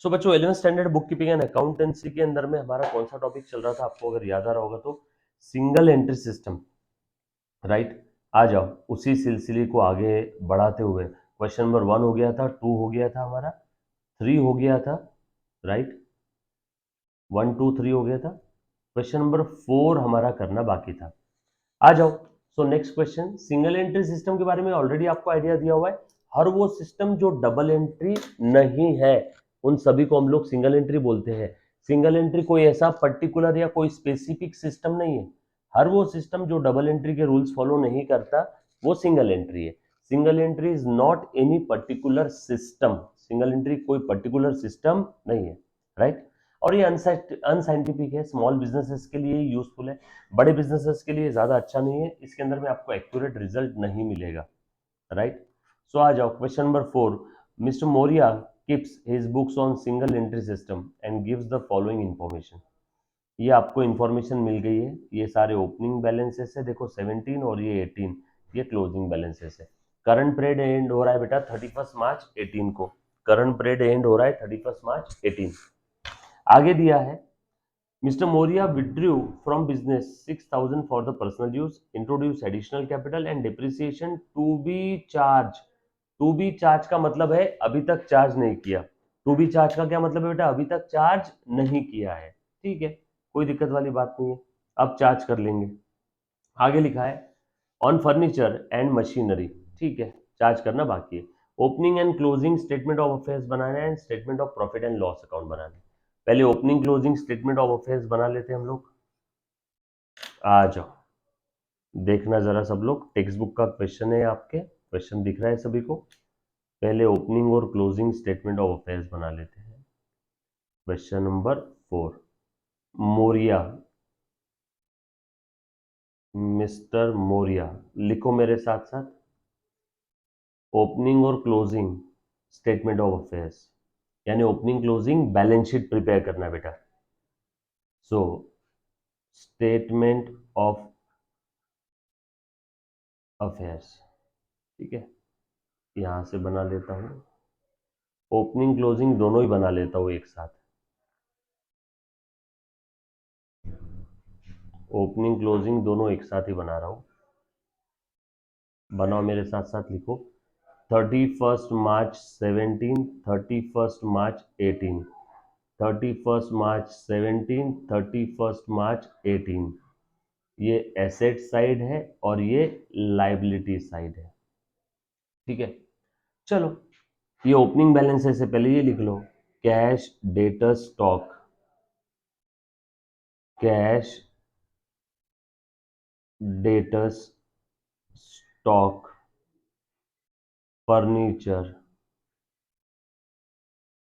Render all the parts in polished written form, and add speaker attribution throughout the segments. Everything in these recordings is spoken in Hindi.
Speaker 1: सो बच्चों 11th standard book keeping and accountancy के अंदर में हमारा कौन सा टॉपिक चल रहा था, आपको अगर याद आ रहा होगा तो सिंगल एंट्री सिस्टम, राइट। आ जाओ उसी सिलसिले को आगे बढ़ाते हुए क्वेश्चन नंबर 1 हो गया था, 2 हो गया था हमारा, 3 हो गया था, राइट। 1 2 3 हो गया था। क्वेश्चन नंबर 4 हमारा करना बाकी था। आ जाओ। So next question, single entry system के बारे में ऑलरेडी आपको आइडिया दिया हुआ है। हर वो सिस्टम जो डबल एंट्री नहीं है उन सभी को हम लोग सिंगल एंट्री बोलते हैं। सिंगल एंट्री कोई ऐसा पर्टिकुलर या कोई स्पेसिफिक सिस्टम नहीं है। हर वो सिस्टम जो डबल एंट्री के रूल्स फॉलो नहीं करता वो सिंगल एंट्री है। Single entry is not any particular system. Single entry कोई पर्टिकुलर सिस्टम नहीं है, राइट। और ये अनसाइंटिफिक है, स्मॉल बिजनेसेस के लिए यूजफुल है, बड़े बिजनेसेस के लिए ज्यादा अच्छा नहीं है। इसके अंदर में आपको एक्यूरेट रिजल्ट नहीं मिलेगा, राइट। सो आ जाओ question number 4। Mister Maurya keeps his books on single entry system and gives the following information. ये आपको इंफॉर्मेशन मिल गई है। ये सारे ओपनिंग बैलेंसेस है, देखो 17 और ये 18, ये क्लोजिंग बैलेंसेस है। करंट पीरियड एंड हो रहा है बेटा 31 मार्च 18 को। करंट पीरियड एंड हो रहा है 31 मार्च 18। आगे दिया है Mr. Moria withdrew from business 6,000 for the personal use, introduced additional capital and depreciation to be charged. To be charged का मतलब है अभी तक चार्ज नहीं किया। To be charged का क्या मतलब है बेटा, अभी तक चार्ज नहीं किया है, ठीक है, कोई दिक्कत वाली बात नहीं है, अब चार्ज कर लेंगे। आगे लिखा है ऑन फर्नीचर एंड मशीनरी, ठीक है, चार्ज करना बाकी है। Opening and closing statement of affairs बनाना है and statement of profit and loss account बनाना है। पहले opening closing statement of affairs बना लेते हैं हम लोग। आ जाओ, देखना जरा सब लोग, टेक्स्ट बुक का क्वेश्चन है, आपके क्वेश्चन दिख रहा है सभी को। पहले ओपनिंग और क्लोजिंग स्टेटमेंट ऑफ अफेयर्स बना लेते हैं। Question number 4, Maurya, mister Maurya, लिखो मेरे साथ साथ, ओपनिंग और क्लोजिंग स्टेटमेंट ऑफ अफेयर्स, यानी opening closing balance sheet prepare करना बेटा। सो स्टेटमेंट ऑफ अफेयर्स, ठीक है, यहां से बना लेता हूं। ओपनिंग क्लोजिंग दोनों ही बना लेता हूं एक साथ। ओपनिंग क्लोजिंग दोनों एक साथ ही बना रहा हूं। बनाओ मेरे साथ साथ, लिखो 31 मार्च 17, 31 मार्च 18, 31 मार्च 17, 31 मार्च 18। ये एसेट साइड है और ये लाइबिलिटी साइड है, ठीक है। चलो, ये ओपनिंग बैलेंस है, से पहले ये लिख लो, cash debtor stock, cash debtors stock, furniture,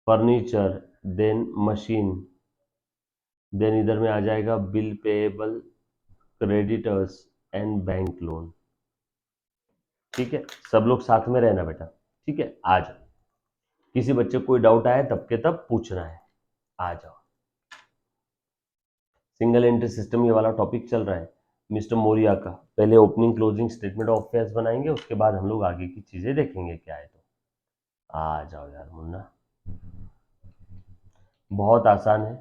Speaker 1: furniture, then machine, then इधर में आ जाएगा bill payable, creditors and bank loan, ठीक है। सब लोग साथ में रहना बेटा, ठीक है। आ जाओ, किसी बच्चे को कोई डाउट आए तब के तब पूछना है। आ जाओ, सिंगल एंट्री सिस्टम ये वाला टॉपिक चल रहा है मिस्टर मोरिया का। पहले opening closing statement of affairs बनाएंगे, उसके बाद हम लोग आगे की चीजें देखेंगे क्या है। तो आ जाओ यार मुन्ना, बहुत आसान है।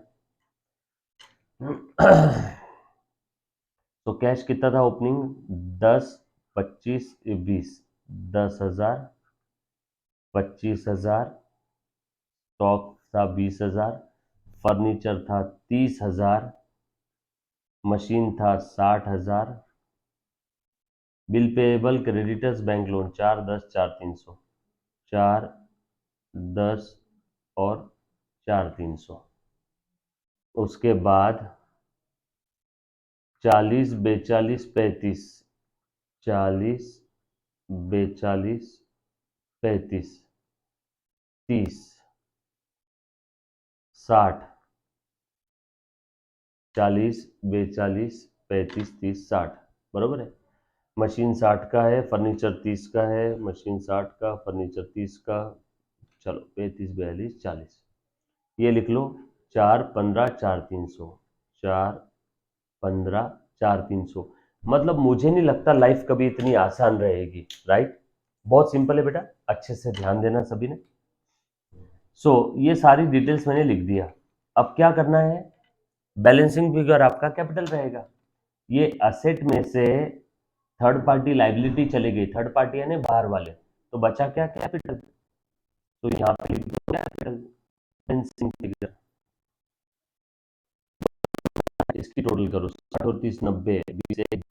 Speaker 1: तो कैश कितना था ओपनिंग, 10 25 20, 10,000, 25,000, स्टॉक था 20,000, फर्नीचर था 30,000, मशीन था 60,000, bill payable creditors bank loan 4 10 4 300, 4 10 और 4 300। उसके बाद 40 42 35, 40 42 35 30 60, 40 42 35 30 60, बरोबर है। मशीन 60 का है, फर्नीचर 30 का है, मशीन 60 का, फर्नीचर 30 का। चलो 35 42 40, ये लिख लो, 4 15 4 300, 4 15 4 300। मतलब मुझे नहीं लगता लाइफ कभी इतनी आसान रहेगी, राइट। बहुत सिंपल है बेटा, अच्छे से ध्यान देना सभी ने। सो ये सारी डिटेल्स मैंने लिख दिया। अब क्या करना है, बैलेंसिंग फिगर आपका कैपिटल रहेगा। ये असेट में से थर्ड पार्टी लाइबिलिटी चले गई, थर्ड पार्टी यानी बाहर वाले, तो बचा क्या, कैपिटल। तो यहाँ पे लिख दो कैपिटल बैलेंसिंग फिगर। इसकी टोटल करो, 60 और 30 90 20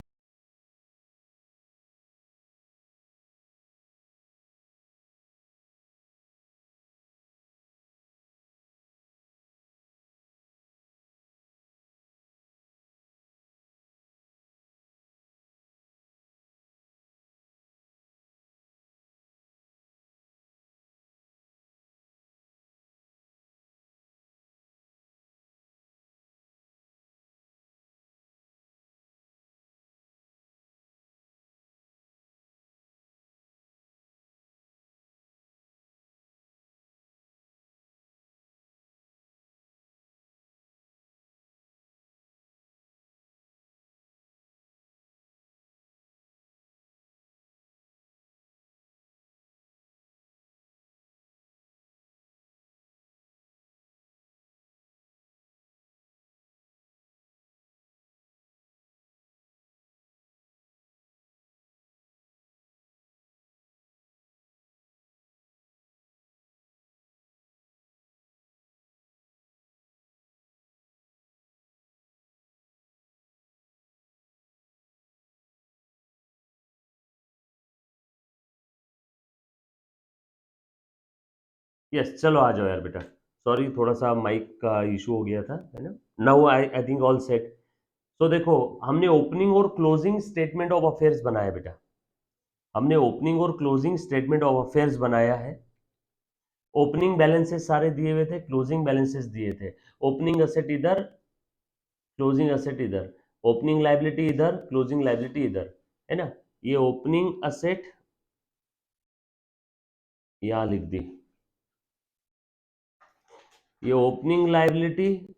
Speaker 1: यस, चलो आ जाओ यार बेटा। सॉरी, थोड़ा सा माइक का इशू हो गया था, है ना। Now I I think all set. तो देखो, हमने ओपनिंग और क्लोजिंग स्टेटमेंट ऑफ अफेयर्स बनाया बेटा। हमने ओपनिंग और क्लोजिंग स्टेटमेंट ऑफ अफेयर्स बनाया है। ओपनिंग बैलेंसेस सारे दिए हुए थे, क्लोजिंग बैलेंसेस दिए थे। ओपनिंग असेट इधर, क्लोजिंग असेट इधर, ओपनिंग लाइबिलिटी इधर, क्लोजिंग लाइबिलिटी इधर, है ना। ये ओपनिंग असेट यहां लिख दी, ये ओपनिंग लाइबिलिटी,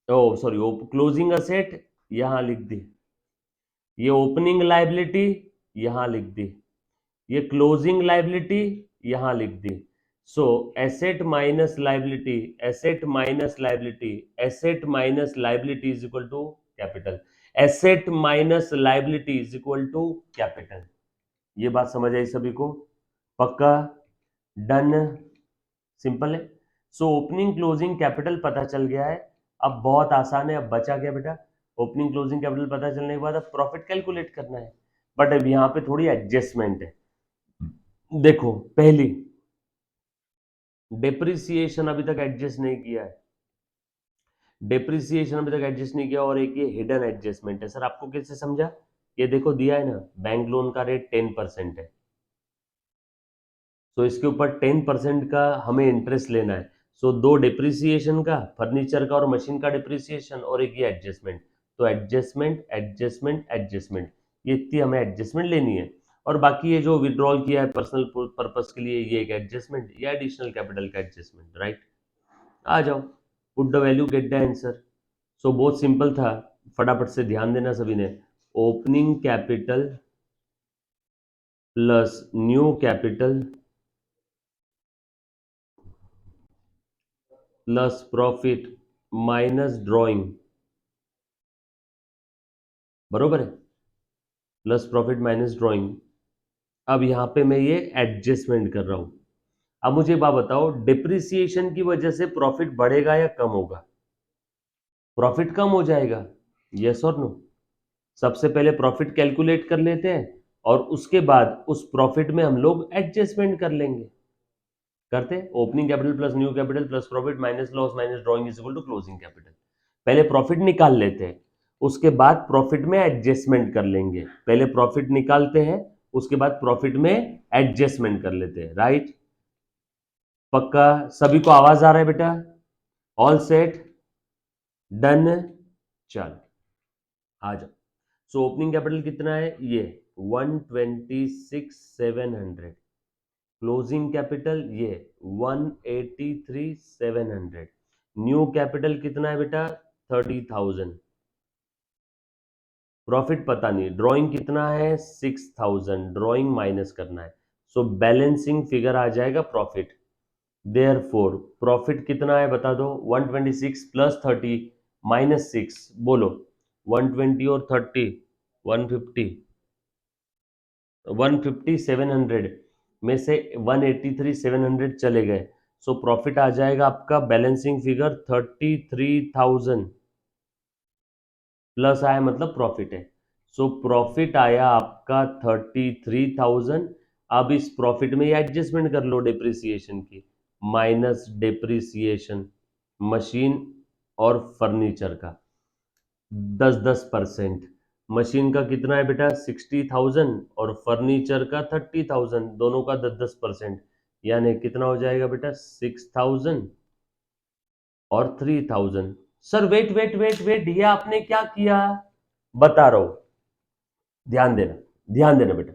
Speaker 1: ओ सॉरी, क्लोजिंग असेट यहां लिख दी, ये ओपनिंग लाइबिलिटी यहां लिख दी, ये क्लोजिंग लाइबिलिटी यहां लिख दी। So asset minus liability, asset minus liability, asset minus liability is equal to capital. Asset minus liability is equal to capital. ये बात समझ आई सभी को? पक्का? डन? सिंपल है। सो ओपनिंग क्लोजिंग कैपिटल पता चल गया है। अब बहुत आसान है। अब बचा क्या बेटा, ओपनिंग क्लोजिंग कैपिटल पता चलने के बाद अब प्रॉफिट कैलकुलेट करना है। बट अब यहाँ पे थोड़ी एडजस्टमेंट है। देखो, पहली, डेप्रिसिएशन अभी तक एडजस्ट नहीं किया है, डेप्रिसिएशन अभी तक एडजस्ट नहीं किया। और एक ये हिडन एडजस्टमेंट है। सर आपको कैसे समझा? ये देखो दिया है ना, बैंक लोन का रेट 10% है, तो इसके ऊपर 10% का हमें इंटरेस्ट लेना है। सो दो डिप्रिसिएशन का, फर्नीचर का और मशीन का डिप्रिसिएशन, और एक ये एडजस्टमेंट। तो एडजस्टमेंट एडजस्टमेंट एडजस्टमेंट, ये इतनी हमें एडजस्टमेंट लेनी है। और बाकी ये जो विड्रॉल किया है पर्सनल पर्पस के लिए, ये एक एडजस्टमेंट, या एडिशनल कैपिटल का एडजस्टमेंट, राइट। आ जाओ, put the value, get the answer. So बहुत सिंपल था, फटाफट से ध्यान देना सभी ने। Opening capital plus new capital plus profit minus drawing, बरोबर है, प्लस प्रॉफिट माइनस ड्रॉइंग। अब यहां पे मैं ये एडजस्टमेंट कर रहा हूं। अब मुझे बात बताओ, डिप्रिसिएशन की वजह से प्रॉफिट बढ़ेगा या कम होगा? प्रॉफिट कम हो जाएगा, यस और नो। सबसे पहले प्रॉफिट कैलकुलेट कर लेते हैं, और उसके बाद उस प्रॉफिट में हम लोग एडजस्टमेंट कर लेंगे। करते हैं, opening capital plus new capital plus profit minus loss minus drawing is equal to closing capital. पहले प्रॉफिट निकाल लेते हैं, उसके बाद प्रॉफिट में एडजस्टमेंट कर लेंगे। पहले प्रॉफिट निकालते हैं, उसके बाद प्रॉफिट में एडजस्टमेंट कर लेते हैं, राइट। पक्का? सभी को आवाज आ रहा है बेटा? All set? डन? चल आ जाओ। सो ओपनिंग कैपिटल कितना है, ये 126,700। क्लोजिंग कैपिटल ये 183,700। न्यू कैपिटल कितना है बेटा, 30,000। प्रॉफिट पता नहीं, ड्राइंग कितना है, 6,000। ड्राइंग माइनस करना है। सो बैलेंसिंग फिगर आ जाएगा प्रॉफिट। देयरफॉर प्रॉफिट कितना है बता दो, 126 प्लस 30 माइनस 6, बोलो 120 और 30, 150, 150 700 में से 183 700 चले गए, सो प्रॉफिट आ जाएगा आपका बैलेंसिंग फिगर 33,000 प्लस आया मतलब प्रॉफिट है, सो प्रॉफिट आया आपका 33,000। अब इस प्रॉफिट में ये एडजस्टमेंट कर लो डिप्रिसिएशन की, माइनस डिप्रिसिएशन मशीन और फर्नीचर का 10-10%। मशीन का कितना है बेटा 60,000 और फर्नीचर का 30,000, दोनों का 10-10%, यानी कितना हो जाएगा बेटा 6,000 और 3,000। Sir wait wait wait wait, ये आपने क्या किया, बता रहा हूं, ध्यान देना, ध्यान देना बेटा।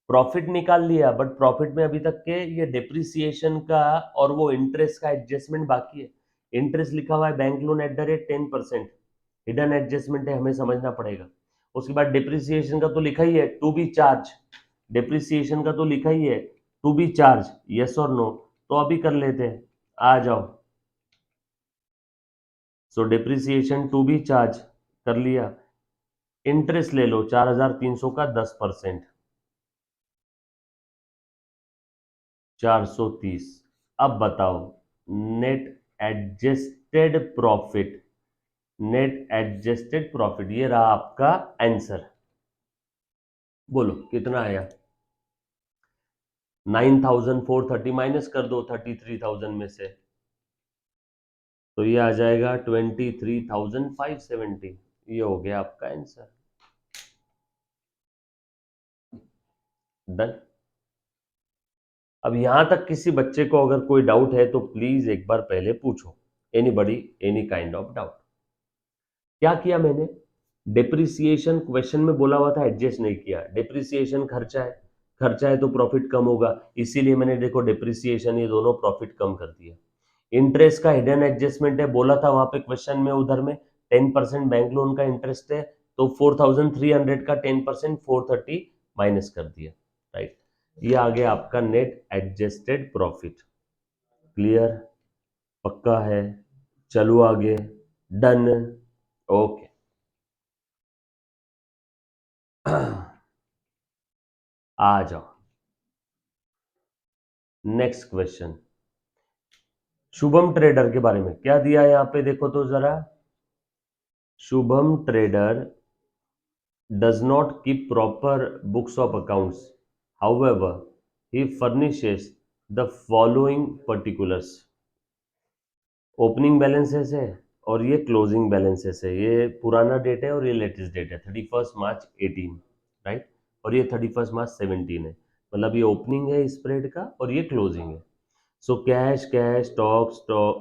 Speaker 1: प्रॉफिट निकाल लिया, बट प्रॉफिट में अभी तक के ये डिप्रिसिएशन का और वो इंटरेस्ट का एडजस्टमेंट बाकी है। इंटरेस्ट लिखा हुआ है bank loan at the rate 10%, hidden adjustment है, हमें समझना पड़ेगा। उसके बाद डिप्रिसिएशन का तो लिखा ही है टू बी चार्ज, डिप्रिसिएशन का तो लिखा ही है टू बी चार्ज, यस और नो, तो अभी कर लेते हैं, आ जाओ। सो डिप्रिसिएशन टू बी चार्ज कर लिया, इंटरेस्ट ले लो 4,300 का 10%, 430। अब बताओ net adjusted profit, net adjusted profit ये रहा आपका आंसर, बोलो कितना आया, 9,430 माइनस कर दो 33,000 में से, तो ये आ जाएगा 23,570, ये हो गया आपका आंसर, डन। अब यहां तक किसी बच्चे को अगर कोई डाउट है तो प्लीज एक बार पहले पूछो, anybody any kind of doubt. क्या किया मैंने, डिप्रिसिएशन क्वेश्चन में बोला हुआ था, एडजस्ट नहीं किया, डिप्रिसिएशन खर्चा है, खर्चा है तो प्रॉफिट कम होगा, इसीलिए मैंने देखो डिप्रिसिएशन ये दोनों प्रॉफिट कम कर दिया। इंटरेस्ट का हिडन एडजस्टमेंट है, बोला था वहां पे क्वेश्चन में उधर में 10% बैंक लोन का इंटरेस्ट है, तो 4,300 का 10% 430 माइनस कर दिया, राइट। ये आ गया आपका नेट एडजस्टेड प्रॉफिट, क्लियर, पक्का है, चलो आगे, डन, ओके। आ जाओ नेक्स्ट क्वेश्चन, शुभम ट्रेडर के बारे में क्या दिया है यहाँ पे देखो तो जरा, Shubham trader does not keep proper books of accounts, however he furnishes the following particulars, opening balances है और ये क्लोजिंग बैलेंसेस है, ये पुराना डेट है और ये लेटेस्ट डेट है 31 मार्च 18, राइट, और ये 31 मार्च 17 है, मतलब ये ओपनिंग है स्प्रेड का और ये क्लोजिंग है। So cash, stock,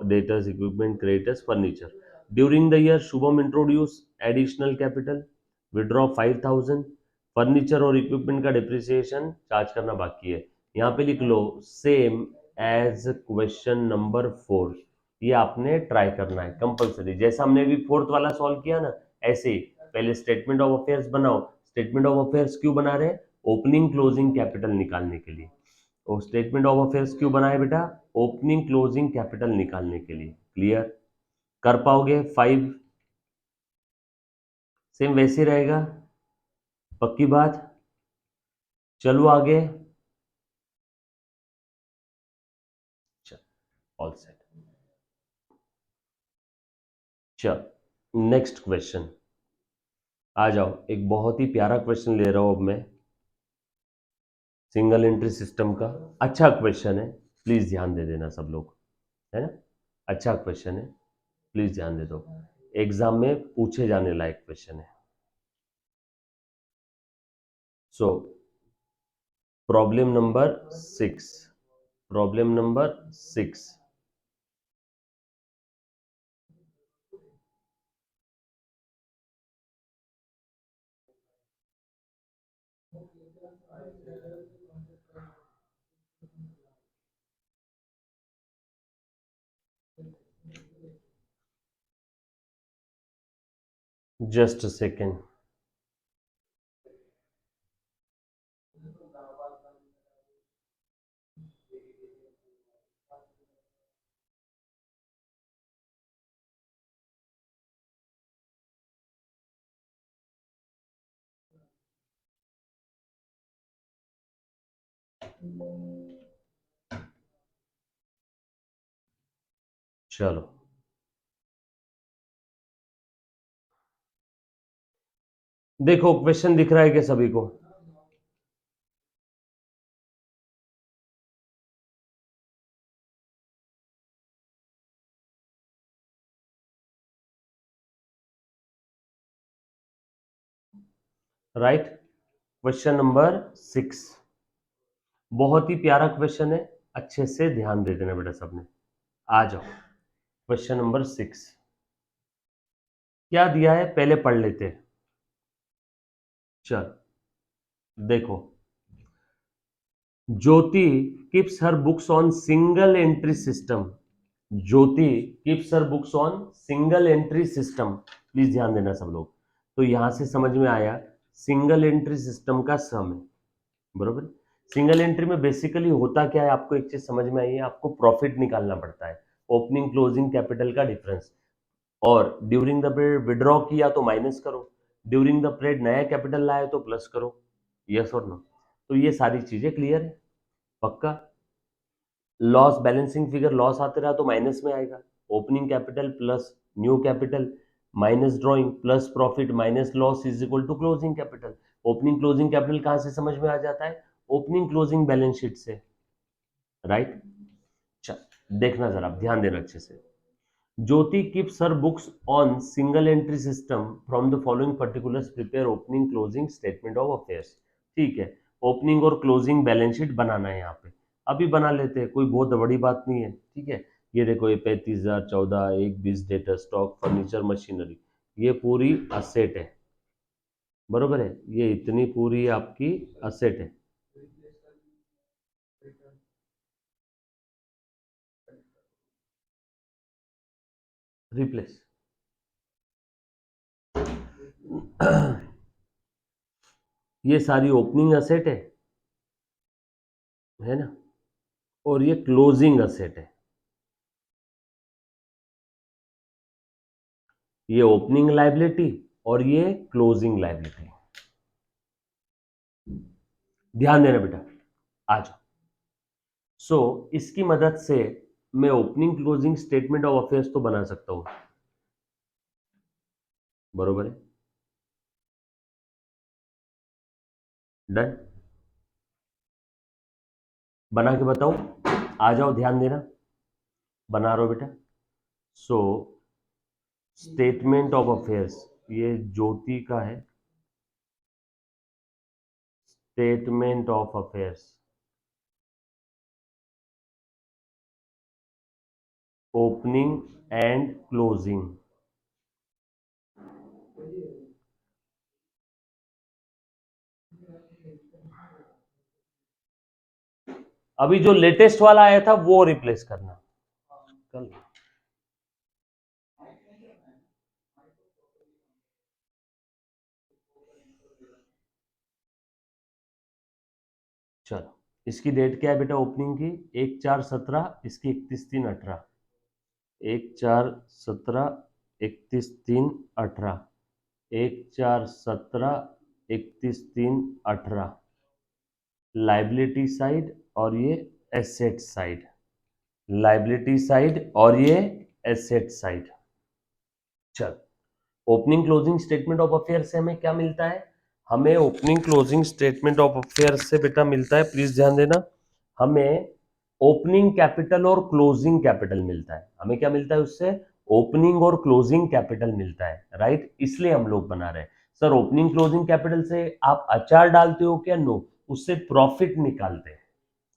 Speaker 1: debtors, equipment, creditors, furniture. During the year, Shubham introduced additional capital, withdraw 5,000, furniture और इक्विपमेंट का डिप्रिसिएशन चार्ज करना बाकी है। यहाँ पे लिख लो सेम एज क्वेश्चन नंबर 4, ये आपने ट्राई करना है कंपलसरी, जैसा हमने भी फोर्थ वाला सॉल्व किया ना, ऐसे ही पहले स्टेटमेंट ऑफ अफेयर्स बनाओ। स्टेटमेंट ऑफ अफेयर्स क्यों बना रहे हैं, ओपनिंग क्लोजिंग कैपिटल निकालने के लिए, और स्टेटमेंट ऑफ अफेयर्स क्यों बनाए बेटा, ओपनिंग क्लोजिंग कैपिटल निकालने के लिए, क्लियर, कर पाओगे 5, सेम वैसे ही रहेगा, पक्की बात, चलो आगे, चल ऑल सेट, चल नेक्स्ट क्वेश्चन, आ जाओ, एक बहुत ही प्यारा क्वेश्चन ले रहा हूं अब मैं, सिंगल एंट्री सिस्टम का, अच्छा क्वेश्चन है, प्लीज ध्यान दे देना सब लोग, है ना, अच्छा क्वेश्चन है, प्लीज ध्यान दे दो, एग्जाम में पूछे जाने लायक क्वेश्चन है। So problem number 6, problem number 6, just a second, चलो, देखो क्वेश्चन दिख रहा है क्या सभी को? राइट। क्वेश्चन नंबर 6 बहुत ही प्यारा क्वेश्चन है, अच्छे से ध्यान दे देना बेटा सबने। आ जाओ, क्वेश्चन नंबर 6 क्या दिया है पहले पढ़ लेते हैं। चल देखो, Jyoti keeps her books on single entry system. Jyoti keeps her books on single entry system. Please ध्यान देना सब लोग। तो यहां से समझ में आया सिंगल एंट्री सिस्टम का सम है, बरोबर। सिंगल एंट्री में बेसिकली होता क्या है, आपको एक चीज समझ में आई है, आपको प्रॉफिट निकालना पड़ता है, ओपनिंग क्लोजिंग कैपिटल का डिफरेंस। और ड्यूरिंग द पीरियड विड्रॉ किया तो माइनस करो, ड्यूरिंग द पीरियड नया कैपिटल लाए तो प्लस करो। यस और नो? तो ये सारी चीजें क्लियर है, पक्का। लॉस, बैलेंसिंग फिगर लॉस आते रहा तो माइनस में आएगा। Opening capital plus new capital minus drawing plus profit minus loss is equal to closing capital. Opening closing capital कहां से समझ में आ जाता है? ओपनिंग क्लोजिंग बैलेंस शीट से, राइट। चल देखना जरा, ध्यान देना अच्छे से। Jyoti keeps her books on single entry system from the following particulars prepare opening closing statement of affairs. ठीक है, ओपनिंग और क्लोजिंग बैलेंस शीट बनाना है यहाँ पे। अभी बना लेते हैं, कोई बहुत बड़ी बात नहीं है, ठीक है। ये देखो, ये 35,000, 14, 1, 20 डेटा स्टॉक फर्नीचर मशीनरी, ये पूरी असेट है, बरोबर है। ये इतनी पूरी आपकी असेट है। रिप्लेस ये सारी ओपनिंग असेट है ना, और ये क्लोजिंग असेट है। ये ओपनिंग लाइबिलिटी और ये क्लोजिंग लाइबिलिटी। ध्यान देना बेटा, आ जाओ। सो इसकी मदद से मैं opening closing statement of affairs तो बना सकता हूं, बरोबर है। डन, बना के बताऊं? आ जाओ, ध्यान देना, बना रहा हो बेटा। सो स्टेटमेंट ऑफ अफेयर्स, ये ज्योति का है। Statement of affairs, opening and closing. अभी जो लेटेस्ट वाला आया था वो रिप्लेस करना कल। चलो, इसकी डेट क्या है बेटा ओपनिंग की? 1/4/17, इसकी 31/3/18। 1/4/17, 31/3/18। 1/4/17, 31/3/18। लाइबिलिटी साइड और ये एसेट साइड, लाइबिलिटी साइड और ये एसेट साइड। चल, opening closing statement of affair से हमें क्या मिलता है? हमें opening closing statement of affair से बेटा मिलता है, प्लीज ध्यान देना, हमें ओपनिंग कैपिटल और क्लोजिंग कैपिटल मिलता है। हमें क्या मिलता है उससे? ओपनिंग और क्लोजिंग कैपिटल मिलता है, राइट। इसलिए हम लोग बना रहे हैं। सर ओपनिंग क्लोजिंग कैपिटल से आप अचार डालते हो क्या? नो, उससे प्रॉफिट निकालते हैं।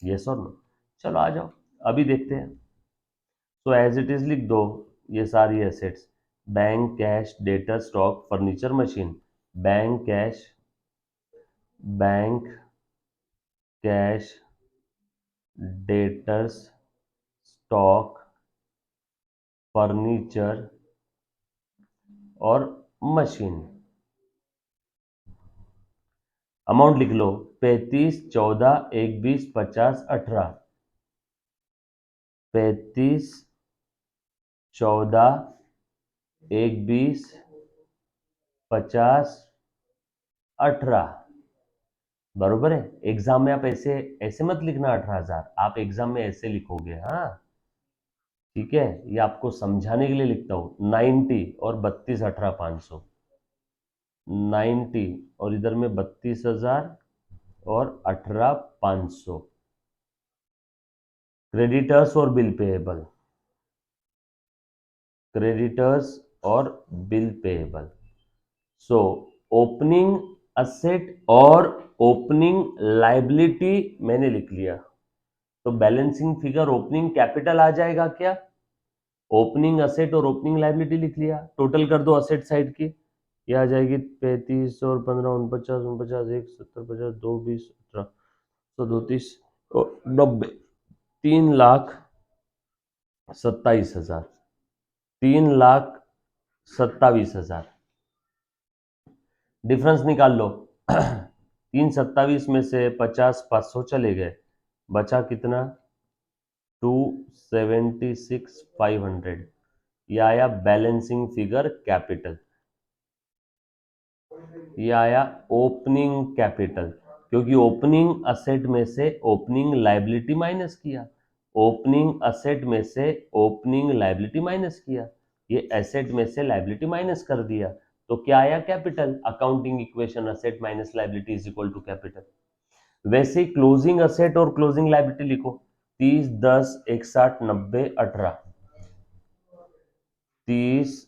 Speaker 1: यस और नो? चलो आ जाओ, अभी देखते हैं। तो एज इट इज लिख दो, ये सारी assets, bank cash debtor stock furniture machine. Bank cash, bank cash debtors stock furniture और मशीन। अमाउंट लिख लो, 35, 14, 1, 20, 50, 18। 35, 14, 1, 20, 50, 18। बरोबर है। एग्जाम में आप ऐसे ऐसे मत लिखना 18,000, आप एग्जाम में ऐसे लिखोगे, हाँ ठीक है, ये आपको समझाने के लिए लिखता हूं। 90 और 32, 18, 500, 90 और इधर में 32,000 और 18,500, क्रेडिटर्स और बिल पेएबल, क्रेडिटर्स और बिल पेएबल। सो ओपनिंग असेट और ओपनिंग लाइबिलिटी मैंने लिख लिया, तो बैलेंसिंग फिगर ओपनिंग कैपिटल आ जाएगा क्या? ओपनिंग असेट और ओपनिंग लाइबिलिटी लिख लिया, टोटल कर दो असेट साइड की, ये आ जाएगी 35 और 15, 49, 49, 1, 70, 50, 2, 20, 18, 132, 90, 3,27,000, 3,27,000। डिफरेंस निकाल लो। 327 में से 50 500 चले गए, बचा कितना? 276,500। ये आया बैलेंसिंग फिगर कैपिटल, ये आया ओपनिंग कैपिटल, क्योंकि ओपनिंग असेट में से ओपनिंग लाइबिलिटी माइनस किया, ओपनिंग असेट में से ओपनिंग लाइबिलिटी माइनस किया, ये एसेट में से लाइबिलिटी माइनस कर दिया, तो क्या आया? Capital. Accounting equation asset minus liability is equal to capital. वैसे क्लोजिंग असेट और क्लोजिंग लाइबिलिटी लिखो, 30, 10, 61, 90, 18, 30,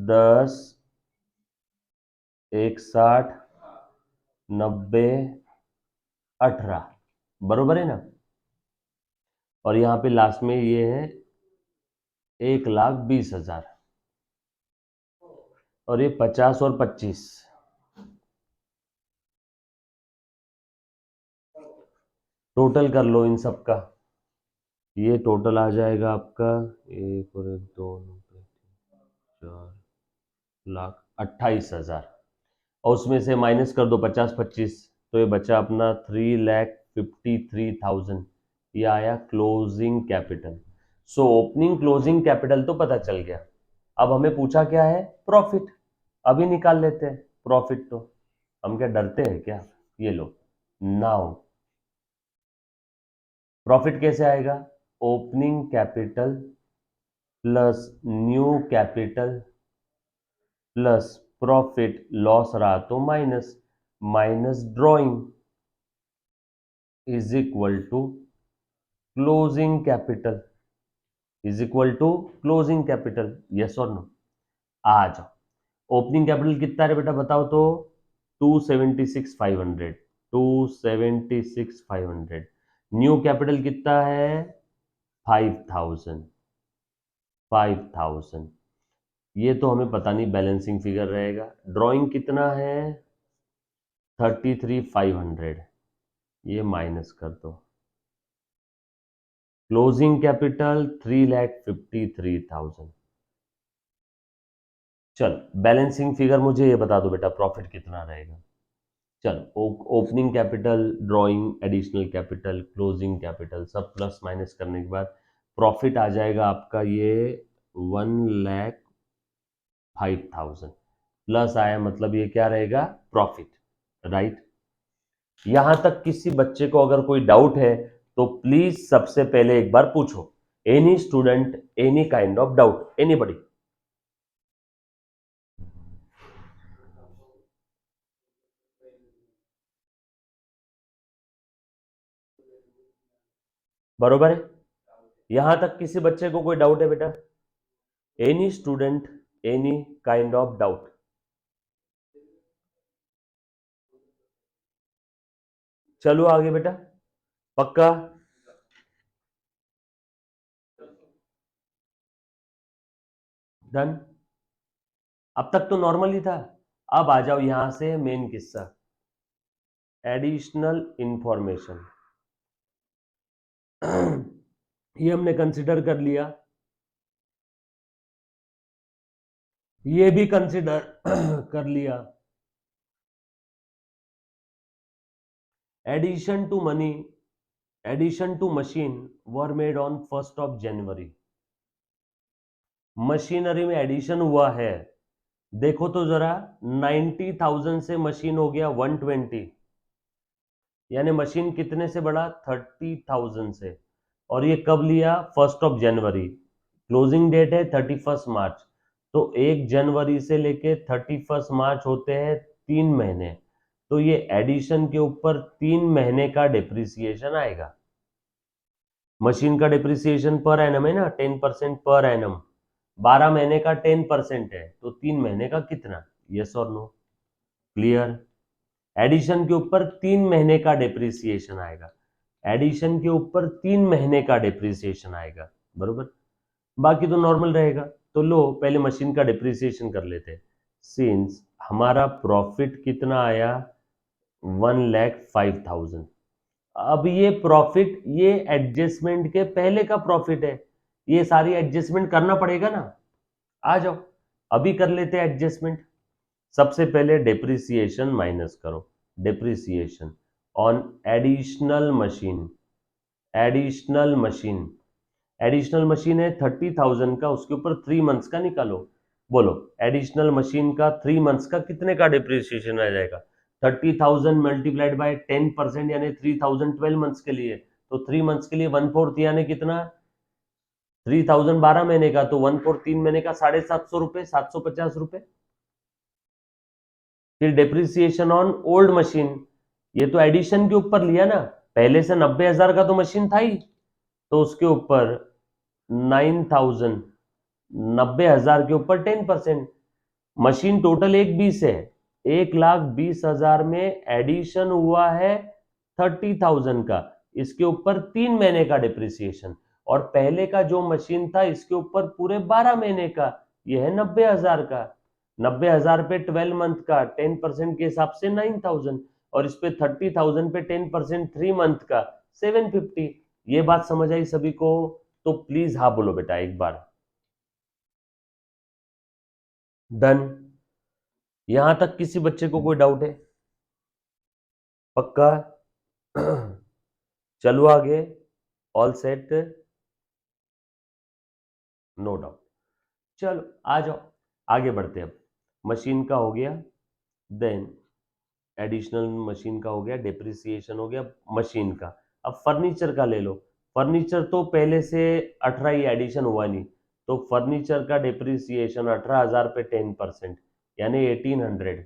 Speaker 1: 10, 61, 90, 18, बरोबर है ना? और यहाँ पे लास्ट में ये है 1,20,000, और ये 50 और 25, टोटल कर लो इन सब का, ये टोटल आ जाएगा आपका 1 और 1, 2, 4,28,000, और उसमें से माइनस कर दो 50, 25, तो ये बचा अपना 3,53,000, ये आया closing capital. So opening closing capital तो पता चल गया, अब हमें पूछा क्या है? प्रॉफिट। अभी निकाल लेते हैं प्रॉफिट, तो हम क्या डरते हैं क्या? ये लो, नाउ प्रॉफिट कैसे आएगा? Opening capital plus new capital plus profit, loss रहा तो minus, minus drawing is equal to closing capital, is equal to closing capital. Yes और नो? आ जाओ, ओपनिंग कैपिटल कितना है बेटा बताओ तो? 276,500, 276,500। न्यू कैपिटल कितना है? 5,000, 5,000। ये तो हमें पता नहीं, बैलेंसिंग फिगर रहेगा। ड्राइंग कितना है? 33,500, ये माइनस कर दो। Closing capital 3,53,000। चल बैलेंसिंग फिगर मुझे ये बता दो बेटा, प्रॉफिट कितना रहेगा? चलो opening capital, drawing, additional capital, closing capital सब प्लस माइनस करने के बाद प्रॉफिट आ जाएगा आपका ये 1,05,000। प्लस आया मतलब ये क्या रहेगा? Profit, right. यहां तक किसी बच्चे को अगर कोई डाउट है तो प्लीज सबसे पहले एक बार पूछो। Any student, any kind of doubt, anybody? बरोबर है? यहां तक किसी बच्चे को कोई डाउट है बेटा? Any student, any kind of doubt? चलो आगे बेटा, पक्का? डन? अब तक तो नॉर्मल ही था। अब आ जाओ यहां से मेन किस्सा, एडिशनल इंफॉर्मेशन। ये हमने कंसिडर कर लिया, ये भी कंसिडर कर लिया। Addition to money, addition to machine were made on 1 machinery में एडिशन हुआ है, देखो तो जरा, 90,000 से मशीन हो गया 120, यानी मशीन कितने से बढ़ा, 30,000 से। और ये कब लिया, 1 जनवरी। क्लोजिंग डेट है 31 मार्च। तो 1 जनवरी से लेके 31 मार्च होते हैं 3 महीने। तो ये एडिशन के ऊपर 3 महीने का डिप्रिसिएशन आएगा। मशीन का डिप्रिसिएशन पर एनम है ना, 10% पर एनम। 12 महीने का 10% है, तो 3 महीने का कितना, यस और नो, क्लियर। एडिशन के ऊपर 3 महीने का डिप्रिसिएशन आएगा, एडिशन के ऊपर 3 महीने का डिप्रिसिएशन आएगा, बरोबर। बाकी तो नॉर्मल रहेगा। तो लो पहले मशीन का डिप्रिसिएशन कर लेते हैं। सिंस हमारा प्रॉफिट कितना आया, 1,05,000। अब ये प्रॉफिट, ये एडजस्टमेंट के पहले का प्रॉफिट है, ये सारी एडजस्टमेंट करना पड़ेगा ना। आ जाओ अभी कर लेते हैं एडजस्टमेंट। सबसे पहले डिप्रिसिएशन माइनस करो, depreciation on additional machine. Additional machine, additional machine है 30,000 का, उसके ऊपर 3 मंथ्स का निकालो। बोलो एडिशनल मशीन का 3 मंथ्स का कितने का डिप्रिसिएशन आ जाएगा, 30,000 मल्टीप्लाइड बाय 10% यानी 3,000 12 मंथ्स के लिए। तो 3 मंथ्स के लिए 1/4 यानी कितना, 3,000 12 महीने का, तो 1/4 3 महीने का 750 रुपए, 750 रुपए। फिर डिप्रिसिएशन ऑन ओल्ड मशीन, ये तो एडिशन के ऊपर लिया ना, पहले से 90,000 का तो मशीन था ही, तो उसके ऊपर 9,000, 90,000 के ऊपर 10%। मशीन टोटल 1,20 है, 1,20,000 में एडिशन हुआ है 30,000 का, इसके ऊपर 3 महीने का डिप्रिसिएशन। और पहले का जो मशीन था इसके ऊपर पूरे 12 महीने का, यह है 90,000 का। 90,000 पे 12 मंथ का 10% के हिसाब से 9,000, और इस पे 30,000 पे 10% 3 मंथ का 750। ये बात समझ आई सभी को? तो प्लीज हाँ बोलो बेटा एक बार। डन। यहां तक किसी बच्चे को कोई डाउट है? पक्का? चलो आगे, ऑल सेट, नो डाउट। चलो आ जाओ आगे बढ़ते हैं। अब मशीन का हो गया, देन एडिशनल मशीन का हो गया, डिप्रिसिएशन हो गया मशीन का। अब फर्नीचर का ले लो। फर्नीचर तो पहले से 18 ही एडिशन हुआ नहीं, तो फर्नीचर का डिप्रिसिएशन 18,000 पे 10% यानी 1800।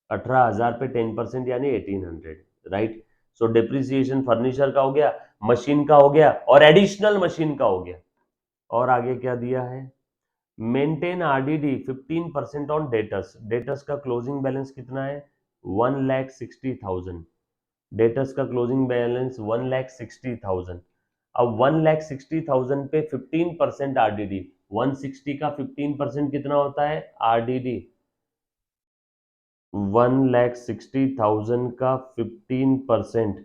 Speaker 1: 18,000 पे 10% यानी 1800, राइट। सो डिप्रिसिएशन फर्नीचर का हो गया, मशीन का हो गया, और एडिशनल मशीन का हो गया। और आगे क्या दिया है, maintain RDD 15% on debtors. Debtors का क्लोजिंग बैलेंस कितना है, 1,60,000। डेटर्स का क्लोजिंग बैलेंस 1,60,000। अब 1,60,000 पे 15% आरडीडी, 160 का 15% कितना होता है आरडीडी, 1,60,000 का 15%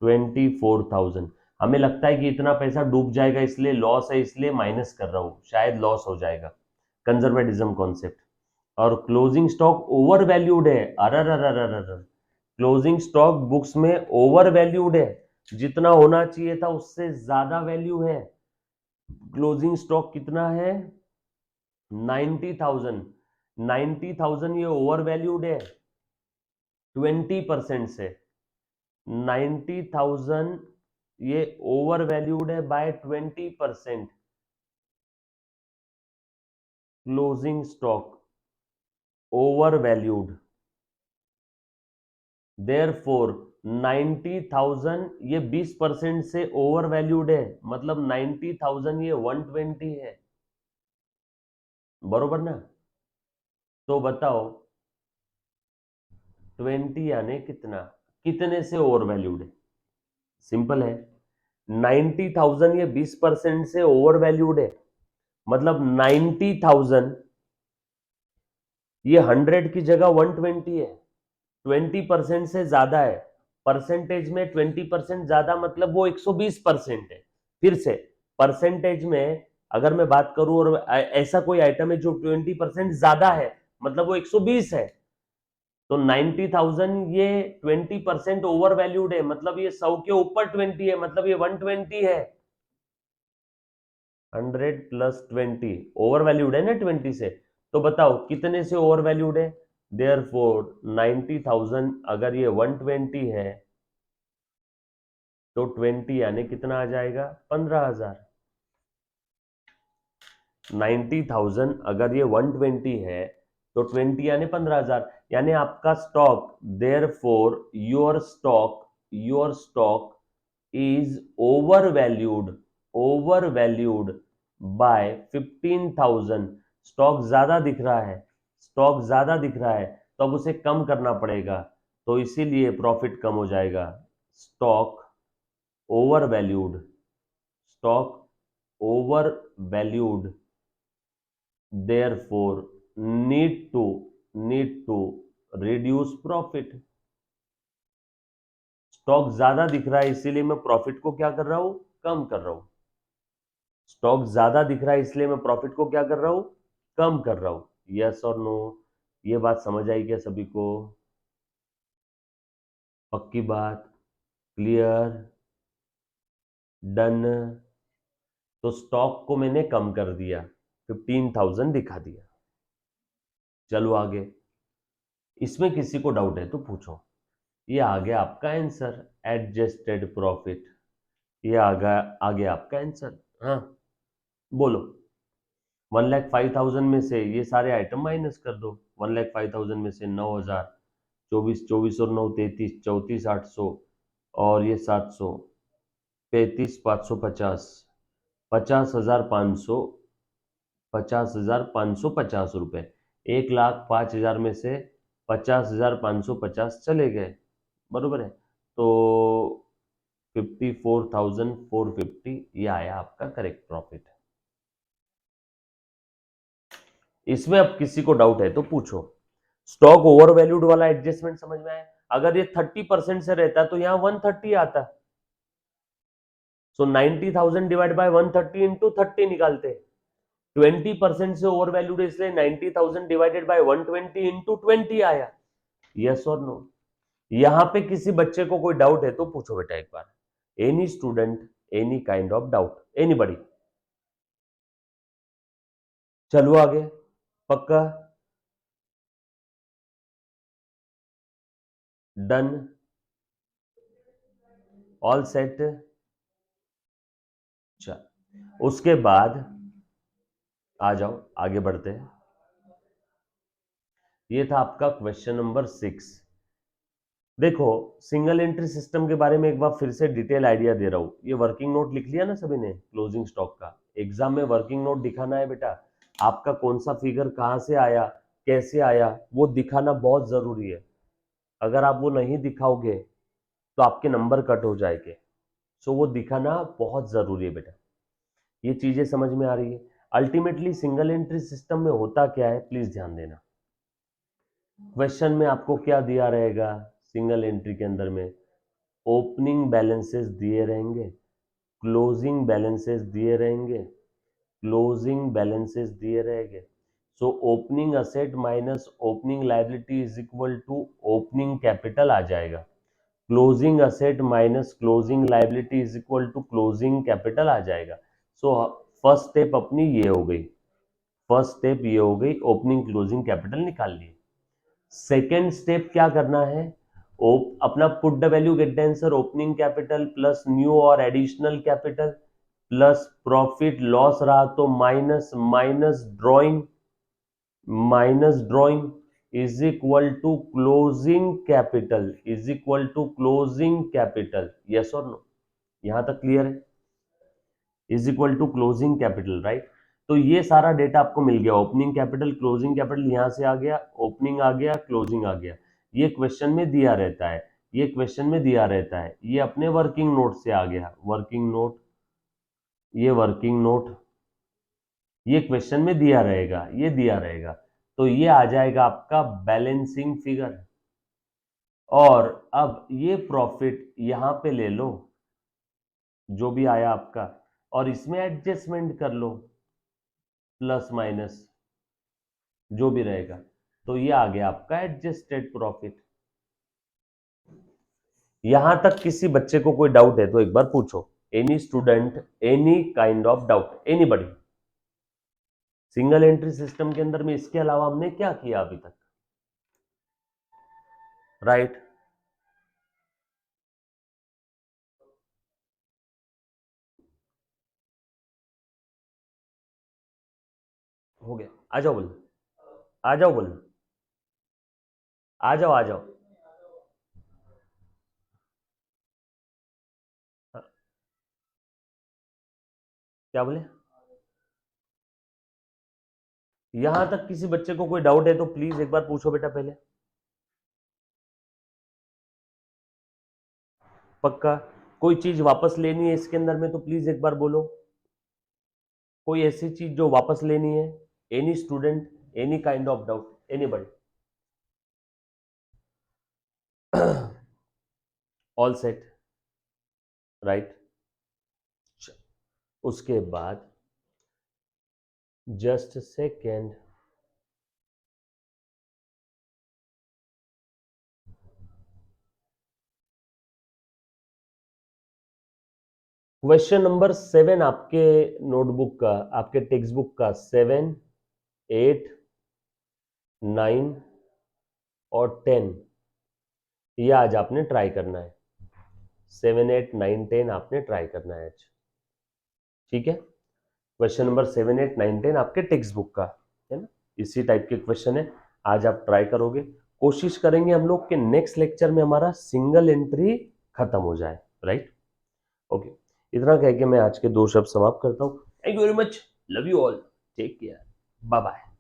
Speaker 1: 24,000। हमें लगता है कि इतना पैसा डूब जाएगा, इसलिए लॉस है, इसलिए माइनस कर रहा हूं, शायद लॉस हो जाएगा, कंजर्वेटिज्म कॉन्सेप्ट। और क्लोजिंग स्टॉक ओवर वैल्यूड है, अरर, क्लोजिंग स्टॉक बुक्स में ओवर वैल्यूड है, जितना होना चाहिए था उससे ज्यादा वैल्यू है। क्लोजिंग स्टॉक कितना है, 90,000। 90,000 ये ओवर वैल्यूड है 20% से। 90,000 ये ओवर वैल्यूड है by 20%। Closing stock overvalued, therefore 90,000 ये 20% से ओवर वैल्यूड है, मतलब 90,000 ये 120 है, बरोबर ना। तो बताओ 20 यानी कितना, कितने से ओवर वैल्यूड है, सिंपल है। 90,000 ये 20% से ओवर वैल्यूड है, मतलब 90,000 ये 100 की जगह 120 है, 20% से ज्यादा है। परसेंटेज में 20% ज्यादा मतलब वो 120% है। फिर से परसेंटेज में अगर मैं बात करूं और ऐसा कोई आइटम है जो 20% ज्यादा है, मतलब वो 120 है। तो 90,000 ये 20% ओवर वैल्यूड है, मतलब ये 100 के ऊपर 20 है, मतलब ये 120 है। 100 प्लस 20 ओवर वैल्यूड है ना 20 से। तो बताओ कितने से ओवर वैल्यूड है, देयरफॉर 90,000 अगर ये 120 है तो 20 यानी कितना आ जाएगा 15,000। 90,000 अगर ये 120 है तो 20 यानी 15,000, यानी आपका stock, therefore your stock is overvalued by 15,000। Stock ज्यादा दिख रहा है, स्टॉक ज्यादा दिख रहा है, तो अब उसे कम करना पड़ेगा, तो इसीलिए प्रॉफिट कम हो जाएगा। Stock over valued, stock over valued, therefore need to need to reduce profit। Stock ज्यादा दिख रहा है इसीलिए मैं प्रॉफिट को क्या कर रहा हूं, कम कर रहा हूं। स्टॉक ज्यादा दिख रहा है इसलिए मैं प्रॉफिट को क्या कर रहा हूं, कम कर रहा हूं। यस और नो, ये बात समझ आई क्या सभी को? पक्की बात, क्लियर, डन। तो स्टॉक को मैंने कम कर दिया, 15,000 दिखा दिया। चलो आगे, इसमें किसी को डाउट है तो पूछो। ये आ गया आपका आंसर, एडजस्टेड प्रॉफिट। ये आ गया आपका आंसर। हाँ बोलो। 1,05,000 में से ये सारे आइटम माइनस कर दो। 1,05,000 में से 9,000, 24 24 और 9 33, 34,800 और ये 700, 35,550, 50,500, 50,550 रुपए। 1,05,000 में से 50,550 चले गए, बरोबर है, तो 54,450 ये आया आपका करेक्ट प्रॉफिट। इसमें अब किसी को डाउट है तो पूछो। स्टॉक ओवर वैल्यूड वाला एडजस्टमेंट समझ में आया? अगर ये 30% से रहता तो यहां 130 आता। सो 90,000 डिवाइड बाय 130 इंटू 30 निकालते। 20% से ओवर वैल्यूड है इसलिए 90,000 डिवाइडेड बाय 120 इंटू 20 आया। यस और नो? यहां पे किसी बच्चे को कोई डाउट है तो पूछो बेटा एक बार। Any student, any kind of doubt, anybody? चलो आगे, पक्का, डन, ऑल सेट। अच्छा, उसके बाद आ जाओ आगे बढ़ते हैं। ये था आपका क्वेश्चन नंबर 6। देखो, सिंगल एंट्री सिस्टम के बारे में एक बार फिर से डिटेल आइडिया दे रहा हूं। ये वर्किंग नोट लिख लिया ना सभी ने क्लोजिंग स्टॉक का? एग्जाम में वर्किंग नोट दिखाना है बेटा। आपका कौन सा फिगर कहां से आया, कैसे आया, वो दिखाना बहुत जरूरी है। अगर आप वो नहीं दिखाओगे तो आपके नंबर कट हो जाएंगे। सो वो दिखाना बहुत जरूरी है बेटा। ये चीजें समझ में आ रही है? अल्टीमेटली सिंगल एंट्री सिस्टम में होता क्या है, प्लीज ध्यान देना। क्वेश्चन में आपको क्या दिया रहेगा? सिंगल एंट्री के अंदर में ओपनिंग बैलेंसेस दिए रहेंगे, क्लोजिंग बैलेंसेस दिए रहेंगे, क्लोजिंग बैलेंसेस दिए रहेंगे। So opening asset minus opening liability is equal to opening capital आ जाएगा। Closing asset minus closing liability is equal to closing capital आ जाएगा। सो फर्स्ट स्टेप अपनी ये हो गई, फर्स्ट स्टेप ये हो गई, ओपनिंग क्लोजिंग कैपिटल निकाल लिए। सेकेंड स्टेप क्या करना है? अपना put the value get the answer, opening capital plus new और additional capital plus profit loss रहा तो minus minus drawing is equal to closing capital, is equal to closing capital. Yes और नो? यहां तक क्लियर है? Is equal to closing capital, right? तो ये सारा डेटा आपको मिल गया, ओपनिंग कैपिटल क्लोजिंग कैपिटल यहां से आ गया, ओपनिंग आ गया, क्लोजिंग आ गया। ये क्वेश्चन में दिया रहता है, ये क्वेश्चन में दिया रहता है, ये अपने वर्किंग नोट से आ गया, वर्किंग नोट, ये वर्किंग नोट, ये क्वेश्चन में दिया रहेगा, ये दिया रहेगा। तो ये आ जाएगा आपका बैलेंसिंग फिगर। और अब ये प्रॉफिट यहां पे ले लो जो भी आया आपका, और इसमें एडजस्टमेंट कर लो, प्लस माइनस जो भी रहेगा। तो ये आ गया आपका एडजस्टेड प्रॉफिट। यहां तक किसी बच्चे को कोई डाउट है तो एक बार पूछो। Any student, any kind of doubt, anybody? Single entry system के अंदर में इसके अलावा हमने क्या किया अभी तक, राइट? हो गया, आ जाओ बोल, आ जाओ बोल, आ जाओ आ जाओ। हाँ, क्या बोले? यहां तक किसी बच्चे को कोई डाउट है तो प्लीज एक बार पूछो बेटा पहले। पक्का? कोई चीज वापस लेनी है इसके अंदर में तो प्लीज एक बार बोलो। कोई ऐसी चीज जो वापस लेनी है? Any student, any kind of doubt, anybody? All set, right. उसके बाद जस्ट सेकेंड, क्वेश्चन नंबर 7 आपके नोटबुक का, आपके टेक्स्ट बुक का 7, 8, 9 और 10, ये आज आपने ट्राई करना है। 7, 8, 9, 10 आपने ट्राई करना है आज, ठीक है। क्वेश्चन नंबर 7, 8, 9, 10 आपके टेक्स्ट बुक का है ना, इसी टाइप के क्वेश्चन है। आज आप ट्राई करोगे, कोशिश करेंगे हम लोग के नेक्स्ट लेक्चर में हमारा सिंगल एंट्री खत्म हो जाए, राइट। ओके, इतना कह के मैं आज के 2 शब्द समाप्त करता हूँ। Thank you very much, love you all, take care, bye bye.